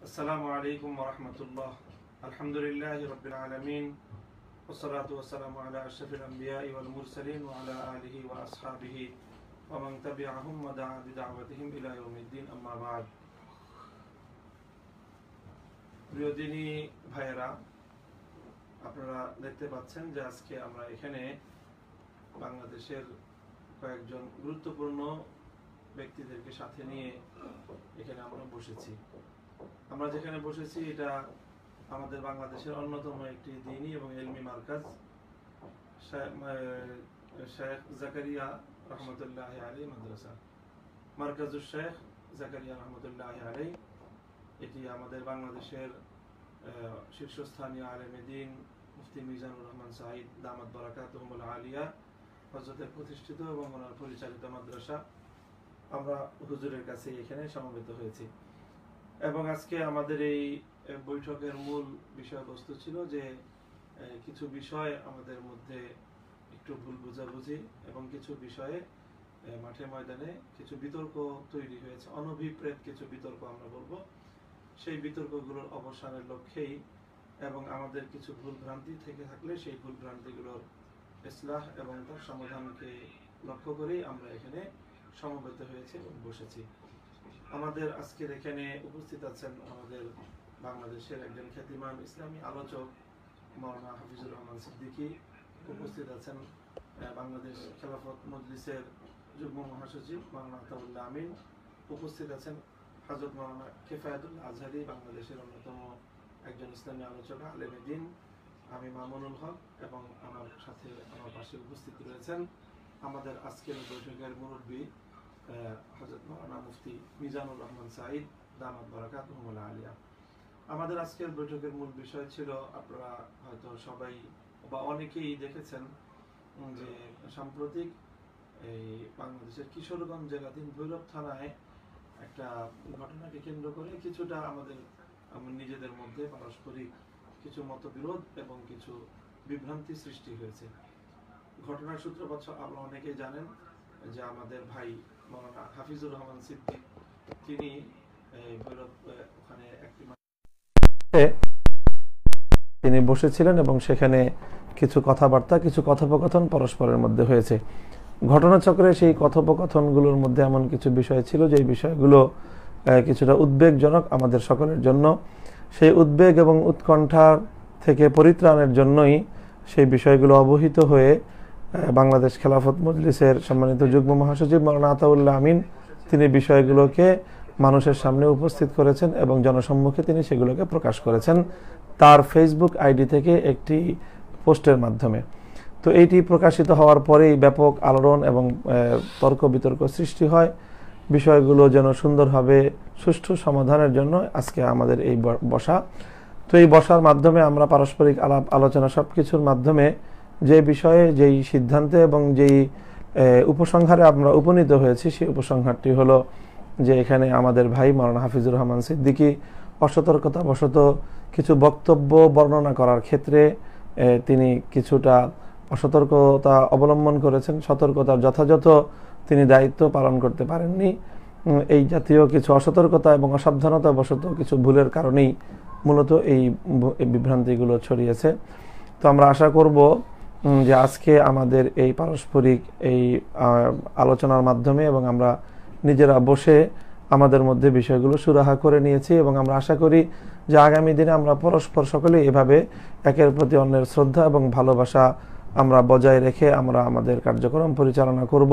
السلام عليكم ورحمة الله. الحمد لله رب العالمين والصلاة والسلام على أشرف الأنبياء والمرسلين وعلى آله وأصحابه ومن تبعهم ودعا بدعوتهم إلى يوم الدين أما بعد. প্রিয় দিনী ভাইয়েরা, আপনারা দেখতে পাচ্ছেন যে আজকে আমরা এখানে বাংলাদেশের কয়েকজন গুরুত্বপূর্ণ ব্যক্তিদেরকে সাথে নিয়ে এখানে আমরা বসেছি। আমরা যেখানে বসেছি এটা আমাদের বাংলাদেশের অন্যতম একটি দ্বীনী এবং ইলমি মার্কাজ, শেখ জাকারিয়া রহমতুল্লাহি আলাইহি মাদ্রাসা, মার্কাজুশ শেখ জাকারিয়া রহমতুল্লাহি আলাইহি। এটি আমাদের বাংলাদেশের শীর্ষস্থানীয় আলেমে দ্বীন মুফতি মিজানুর রহমান সাঈদ দামাত বারাকাতুহুল আলিয়া হযরতের প্রতিষ্ঠিত এবং ওনার পরিচালিত মাদ্রাসা। আমরা হুজুরের কাছে এখানে সমবেত হয়েছি এবং আজকে আমাদের এই বৈঠকের মূল বিষয়বস্তু ছিল যে কিছু বিষয় আমাদের মধ্যে একটু ভুল বোঝাবুঝি এবং কিছু বিষয়ে মাঠে ময়দানে কিছু বিতর্ক তৈরি হয়েছে, অনভিপ্রেত কিছু বিতর্ক আমরা বলবো। সেই বিতর্কগুলোর অবসানের লক্ষ্যেই এবং আমাদের কিছু ভুল ভ্রান্তি থেকে থাকলে সেই ভুল ভ্রান্তিগুলোর ইসলাহ এবং তার সমাধানকে লক্ষ্য করেই আমরা এখানে সমবেত হয়েছে এবং বসেছি। আমাদের আজকের এখানে উপস্থিত আছেন আমাদের বাংলাদেশের একজন খ্যাতিমান ইসলামী আলোচক মাওলানা হাফিজুর রহমান সিদ্দিকী, উপস্থিত আছেন বাংলাদেশ খেলাফত মজলিসের যুগ্ম মহাসচিব মাওলানা আতাউল্লাহ আমিন, উপস্থিত আছেন হযরত মাওলানা কিফায়াতুল্লাহ আজহারি, বাংলাদেশের অন্যতম একজন ইসলামী আলোচক আলেমে দ্বীন, আমি মামুনুল হক, এবং আমার সাথে আমার পাশে উপস্থিত রয়েছেন আমাদের আজকের বৈঠকের মুরব্বী হযরত মাওলানা মুফতি মিজানুর রহমান সাঈদ দামাত বারাকাতুহুল আলিয়া। আমাদের আজকের বৈঠকের মূল বিষয় ছিল, আপনারা হয়তো সবাই বা অনেকেই দেখেছেন যে সাম্প্রতিক এই বাংলাদেশের কিশোরগঞ্জ জেলাধীন ভৈরব থানায় একটা ঘটনাকে কেন্দ্র করে কিছুটা আমাদের নিজেদের মধ্যে পারস্পরিক কিছু মতবিরোধ এবং কিছু বিভ্রান্তি সৃষ্টি হয়েছে। ঘটনার সূত্রপাত আপনারা অনেকেই জানেন যে আমাদের ভাই মাওলানা হাফিজুর রহমান সিদ্দিক, তিনি ভৈরব ওখানে একটি তিনি বসেছিলেন এবং সেখানে কিছু কথাবার্তা, কিছু কথোপকথন পরস্পরের মধ্যে হয়েছে। ঘটনাচক্রে সেই কথোপকথনগুলোর মধ্যে এমন কিছু বিষয় ছিল যে বিষয়গুলো কিছুটা উদ্বেগজনক আমাদের সকলের জন্য। সেই উদ্বেগ এবং উৎকণ্ঠার থেকে পরিত্রাণের জন্যই সেই বিষয়গুলো অবহিত হয়ে বাংলাদেশ খেলাফত মজলিসের সম্মানিত যুগ্ম মহাসচিব মাওলানা আতাউল্লাহ আমিন তিনি বিষয়গুলোকে মানুষের সামনে উপস্থিত করেছেন এবং জনসম্মুখে তিনি সেগুলোকে প্রকাশ করেছেন তার ফেসবুক আইডি থেকে একটি পোস্টের মাধ্যমে। তো এইটি প্রকাশিত হওয়ার পরেই ব্যাপক আলোড়ন এবং তর্ক বিতর্ক সৃষ্টি হয়। বিষয়গুলো যেন সুন্দরভাবে সুষ্ঠু সমাধানের জন্য আজকে আমাদের এই বসা। তো এই বসার মাধ্যমে আমরা পারস্পরিক আলাপ আলোচনা সব কিছুর মাধ্যমে যে বিষয়ে যেই সিদ্ধান্তে এবং যেই উপসংহারে আমরা উপনীত হয়েছি, সেই উপসংহারটি হলো যে এখানে আমাদের ভাই মাওলানা হাফিজুর রহমান সিদ্দিকী অসতর্কতাবশত কিছু বক্তব্য বর্ণনা করার ক্ষেত্রে তিনি কিছুটা অসতর্কতা অবলম্বন করেছেন, সতর্কতার যথাযথ তিনি দায়িত্ব পালন করতে পারেননি। এই জাতীয় কিছু অসতর্কতা এবং অসাবধানতা বশত কিছু ভুলের কারণেই মূলত এই বিভ্রান্তিগুলো ছড়িয়েছে। তো আমরা আশা করব যে আজকে আমাদের এই পারস্পরিক এই আলোচনার মাধ্যমে এবং আমরা নিজেরা বসে আমাদের মধ্যে বিষয়গুলো সুরাহা করে নিয়েছি এবং আমরা আশা করি যে আগামী দিনে আমরা পরস্পর সকলে এভাবে একের প্রতি অন্যের শ্রদ্ধা এবং ভালোবাসা আমরা বজায় রেখে আমরা আমাদের কার্যক্রম পরিচালনা করব।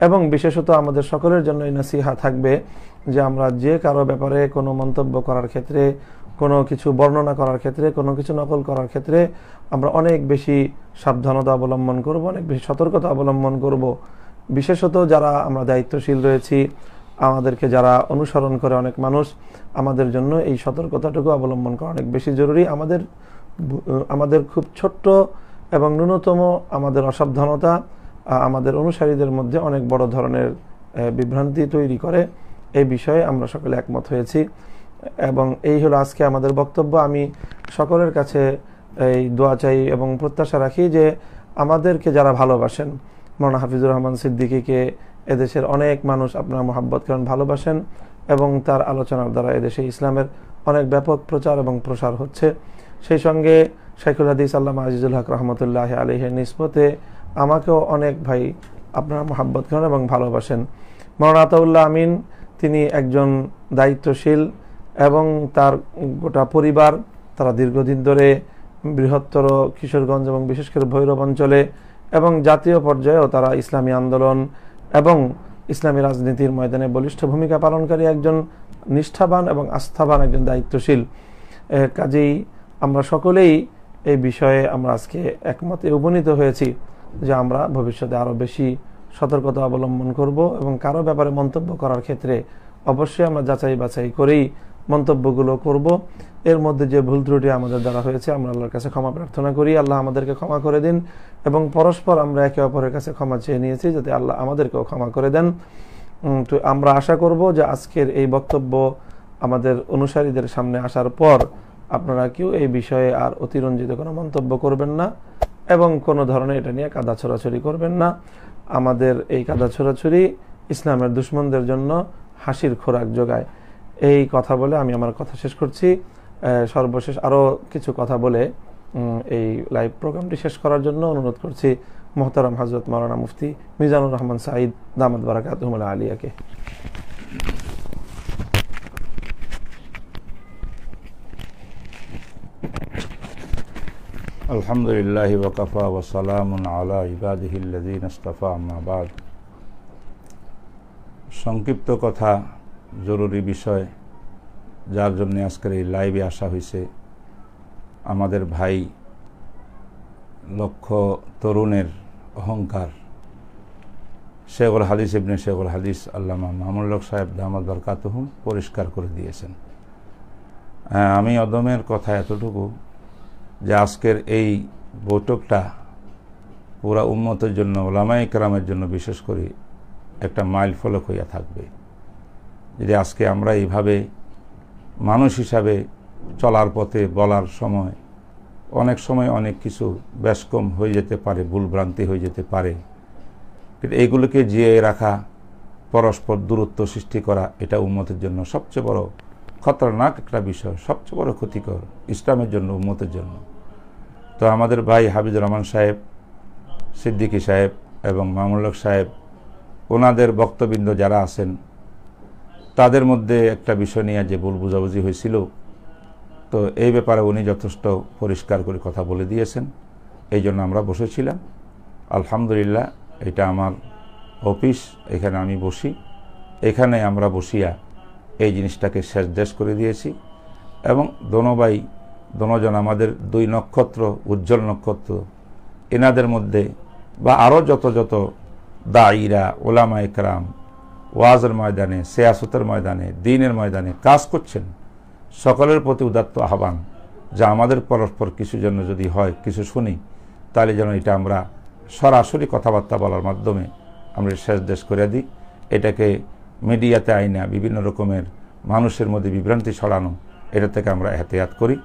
এবং বিশেষত আমাদের সকলের জন্য এই নসিহা থাকবে যে আমরা যে কারো ব্যাপারে কোনো মন্তব্য করার ক্ষেত্রে, কোনো কিছু বর্ণনা করার ক্ষেত্রে, কোনো কিছু নকল করার ক্ষেত্রে আমরা অনেক বেশি সাবধানতা অবলম্বন করব, অনেক বেশি সতর্কতা অবলম্বন করব। বিশেষত যারা আমরা দায়িত্বশীল রয়েছি, আমাদেরকে যারা অনুসরণ করে অনেক মানুষ, আমাদের জন্য এই সতর্কতাটুকু অবলম্বন করা অনেক বেশি জরুরি। আমাদের খুব ছোট্ট এবং ন্যূনতম আমাদের অসাবধানতা আমাদের অনুসারীদের মধ্যে অনেক বড় ধরনের বিভ্রান্তি তৈরি করে, এই বিষয়ে আমরা সকলে একমত হয়েছি এবং এই হলো আজকে আমাদের বক্তব্য। আমি সকলের কাছে এই দোয়া চাই এবং প্রত্যাশা রাখি যে আমাদেরকে যারা ভালোবাসেন, মাওলানা হাফিজুর রহমান সিদ্দিকীকে এদেশের অনেক মানুষ আপনারা মহব্বত করেন, ভালোবাসেন এবং তার আলোচনার দ্বারা এদেশে ইসলামের অনেক ব্যাপক প্রচার এবং প্রসার হচ্ছে। সেই সঙ্গে শাইখুল হাদিস আল্লামা আজিজুল হক রহমতুল্লাহ আলাইহির নিসবতে আমাকেও অনেক ভাই আপনারা মহাব্বত করেন এবং ভালোবাসেন। মাওলানা আতাউল্লাহ আমিন তিনি একজন দায়িত্বশীল এবং তার গোটা পরিবার তারা দীর্ঘদিন ধরে বৃহত্তর কিশোরগঞ্জ এবং বিশেষ করে ভৈরব অঞ্চলে এবং জাতীয় পর্যায়েও তারা ইসলামী আন্দোলন এবং ইসলামী রাজনীতির ময়দানে বলিষ্ঠ ভূমিকা পালনকারী একজন নিষ্ঠাবান এবং আস্থাবান একজন দায়িত্বশীল। কাজেই আমরা সকলেই এই বিষয়ে আমরা আজকে একমতে উপনীত হয়েছি যে আমরা ভবিষ্যতে আরও বেশি সতর্কতা অবলম্বন করব এবং কারো ব্যাপারে মন্তব্য করার ক্ষেত্রে অবশ্যই আমরা যাচাই বাছাই করেই মন্তব্যগুলো করব। এর মধ্যে যে ভুল ত্রুটি আমাদের দ্বারা হয়েছে আমরা আল্লাহর কাছে ক্ষমা প্রার্থনা করি, আল্লাহ আমাদেরকে ক্ষমা করে দিন এবং পরস্পর আমরা একে অপরের কাছে ক্ষমা চেয়ে নিয়েছি যাতে আল্লাহ আমাদেরকেও ক্ষমা করে দেন। তো আমরা আশা করব যে আজকের এই বক্তব্য আমাদের অনুসারীদের সামনে আসার পর আপনারা কেউ এই বিষয়ে আর অতিরঞ্জিত কোনো মন্তব্য করবেন না এবং কোনো ধরনের এটা নিয়ে কাদা ছোড়াছড়ি করবেন না। আমাদের এই কাদা ছোড়াছড়ি ইসলামের দুশ্মনদের জন্য হাসির খোরাক যোগায়। এই কথা বলে আমি আমার কথা শেষ করছি। সর্বশেষ আরও কিছু কথা বলে এই লাইভ প্রোগ্রামটি শেষ করার জন্য অনুরোধ করছি মোহতারাম হযরত মাওলানা মুফতি মিজানুর রহমান সাঈদ দামাত বারাকাতুহুল আলিয়াকে। আলহামদুলিল্লাহি ওয়া কাফা ওয়া সালামুন আলা ইবাদিহিল্লাযীনা ইসতাফা, আম্মা বাদ। সংক্ষিপ্ত কথা, জরুরি বিষয়, যার জন্য আজকের এই লাইভে আসা হয়েছে। আমাদের ভাই লক্ষ তরুণের অহংকার শেখুল হাদিস ইবনে শেখুল হাদিস আল্লামা মামুনুল হক সাহেব দামাত বারাকাতুহুম পরিষ্কার করে দিয়েছেন। আমি অদমের কথা এতটুকু যে আজকের এই বৈঠকটা পুরা উম্মতের জন্য, ওলামায়ে কেরামের জন্য বিশেষ করে একটা মাইল ফলক হইয়া থাকবে। যদি আজকে আমরা এইভাবে মানুষ হিসাবে চলার পথে বলার সময় অনেক সময় অনেক কিছু ব্যসকম হয়ে যেতে পারে, ভুলভ্রান্তি হয়ে যেতে পারে, কিন্তু এইগুলোকে জিয়ে রাখা, পরস্পর দূরত্ব সৃষ্টি করা, এটা উম্মতের জন্য সবচেয়ে বড় খতরনাক একটা বিষয়, সবচেয়ে বড় ক্ষতিকর ইসলামের জন্য, উম্মতের জন্য। তো আমাদের ভাই হাফিজুর রহমান সাহেব, সিদ্দিকী সাহেব এবং মামুনুল হক সাহেব, ওনাদের বক্তবৃন্দ যারা আছেন, তাদের মধ্যে একটা বিষয় নিয়ে যে ভুল বুঝাবুঝি হয়েছিল, তো এই ব্যাপারে উনি যথেষ্ট পরিষ্কার করে কথা বলে দিয়েছেন। এই জন্য আমরা বসেছিলাম। আলহামদুলিল্লাহ, এটা আমার অফিস, এখানে আমি বসি, এখানে আমরা বসিয়া এই জিনিসটাকে শেষ দেশ করে দিয়েছি। এবং দোনোজন আমাদের দুই নক্ষত্র, উজ্জ্বল নক্ষত্র, এনাদের মধ্যে বা আরও যত যত দায়ীরা, ওলামায়ে কেরাম ওয়াজের ময়দানে, সিয়াসতের ময়দানে, দ্বীনের ময়দানে কাজ করছেন, সকলের প্রতি উদাত্ত আহ্বান যা আমাদের পরস্পর কিছু জন্য যদি হয়, কিছু শুনি, তাহলে যেন এটা আমরা সরাসরি কথাবার্তা বলার মাধ্যমে আমরা শেষ দেশ করে দিই। এটাকে মিডিয়াতে আইনা বিভিন্ন রকমের মানুষের মধ্যে বিভ্রান্তি ছড়ানো, এটা থেকে আমরা এহতিয়াত করি।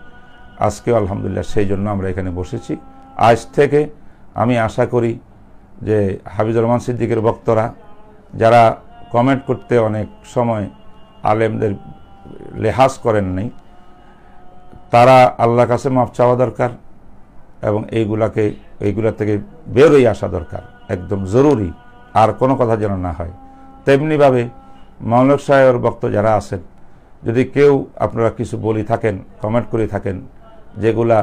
আজকেও আলহামদুলিল্লাহ সেই জন্য আমরা এখানে বসেছি। আজ থেকে আমি আশা করি যে হাফিজুর রহমান সিদ্দিকের বক্তরা যারা কমেন্ট করতে অনেক সময় আলেমদের লেহাজ করেন নাই, তারা আল্লাহর কাছে মাফ চাওয়া দরকার এবং এইগুলা থেকে বেরোই আসা দরকার, একদম জরুরি। আর কোনো কথা যেন না হয়। তেমনিভাবে মামুনুল হক সাহেবের বক্তা যারা আছেন, যদি কেউ আপনারা কিছু বলি থাকেন, কমেন্ট করে থাকেন, যেগুলা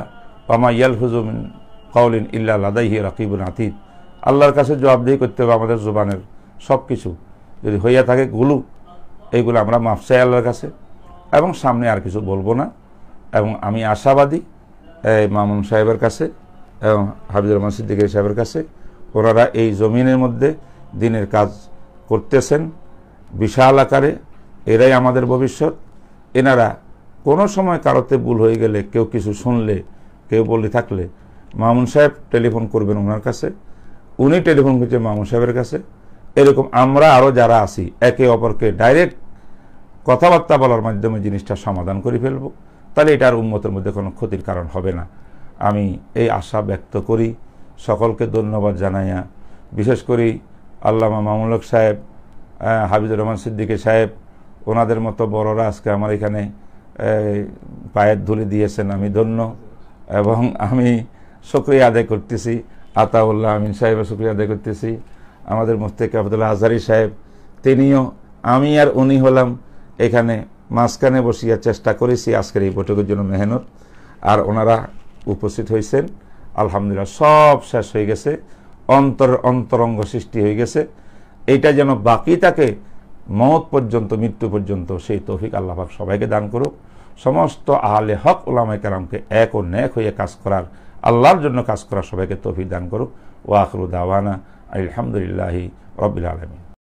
ওমা ইয়ালফুযু মিন কাওলিন ইল্লা লাদাইহি রাকিবুন আতীদ, আল্লাহর কাছে জবাবদিহি করতে হবে আমাদের জবানের সব কিছু, যদি হইয়া থাকে এইগুলো আমরা মাফ চাই আল্লাহর কাছে এবং সামনে আর কিছু বলবো না। এবং আমি আশাবাদী মামুন সাহেবের কাছে এবং হাফিজুর রহমান সিদ্দিকী সাহেবের কাছে, ওনারা এই জমিনের মধ্যে দ্বীনের কাজ করতেছেন বিশাল আকারে, এরাই আমাদের ভবিষ্যৎ। এনারা কোনো সময় কারোতে ভুল হয়ে গেলে, কেউ কিছু শুনলে, কেউ বলে থাকলে, মামুন সাহেব টেলিফোন করবেন ওনার কাছে, উনি টেলিফোন করছেন মামুন সাহেবের কাছে। এরকম আমরা আরও যারা আছি একে অপরকে ডাইরেক্ট কথাবার্তা বলার মাধ্যমে জিনিসটা সমাধান করে ফেলব, তাহলে এটা আর উম্মতের মধ্যে কোনো ক্ষতির কারণ হবে না। আমি এই আশা ব্যক্ত করি। সকলকে ধন্যবাদ জানাইয়া, বিশেষ করে আল্লামা মামুনুল হক সাহেব, হাফিজুর রহমান সিদ্দিকী সাহেব, ওনাদের মতো বড়রা আজকে আমার এখানে পায়ের ধুলি দিয়েছেন, আমি ধন্য এবং আমি শুকরিয়া আদায় করতেছি। আতাউল্লাহ আমিন সাহেবের শুকরিয়া আদায় করতেছি। আমাদের মুফতি আব্দুল্লাহ আজহারী সাহেব, তিনিও, আমি আর উনি হলাম এখানে মাঝখানে বসিয়া চেষ্টা করেছি আজকের এই বৈঠকের জন্য মেহনত, আর ওনারা উপস্থিত হয়েছেন। আলহামদুলিল্লাহ সব শেষ হয়ে গেছে, অন্তরঙ্গ সৃষ্টি হয়ে গেছে। এইটা যেন বাকি থাকে মওত পর্যন্ত, মৃত্যু পর্যন্ত, সেই তৌফিক আল্লাহ পাক সবাইকে দান করুক। সমস্ত আহলে হক উলামায়ে কেরামকে এক ও নেক হয়ে কাজ করার, আল্লাহর জন্য কাজ করার সবাইকে তৌফিক দান করুক। ওয়া আখিরু দাওয়ানা আলহামদুলিল্লাহি রাব্বিল আলামিন।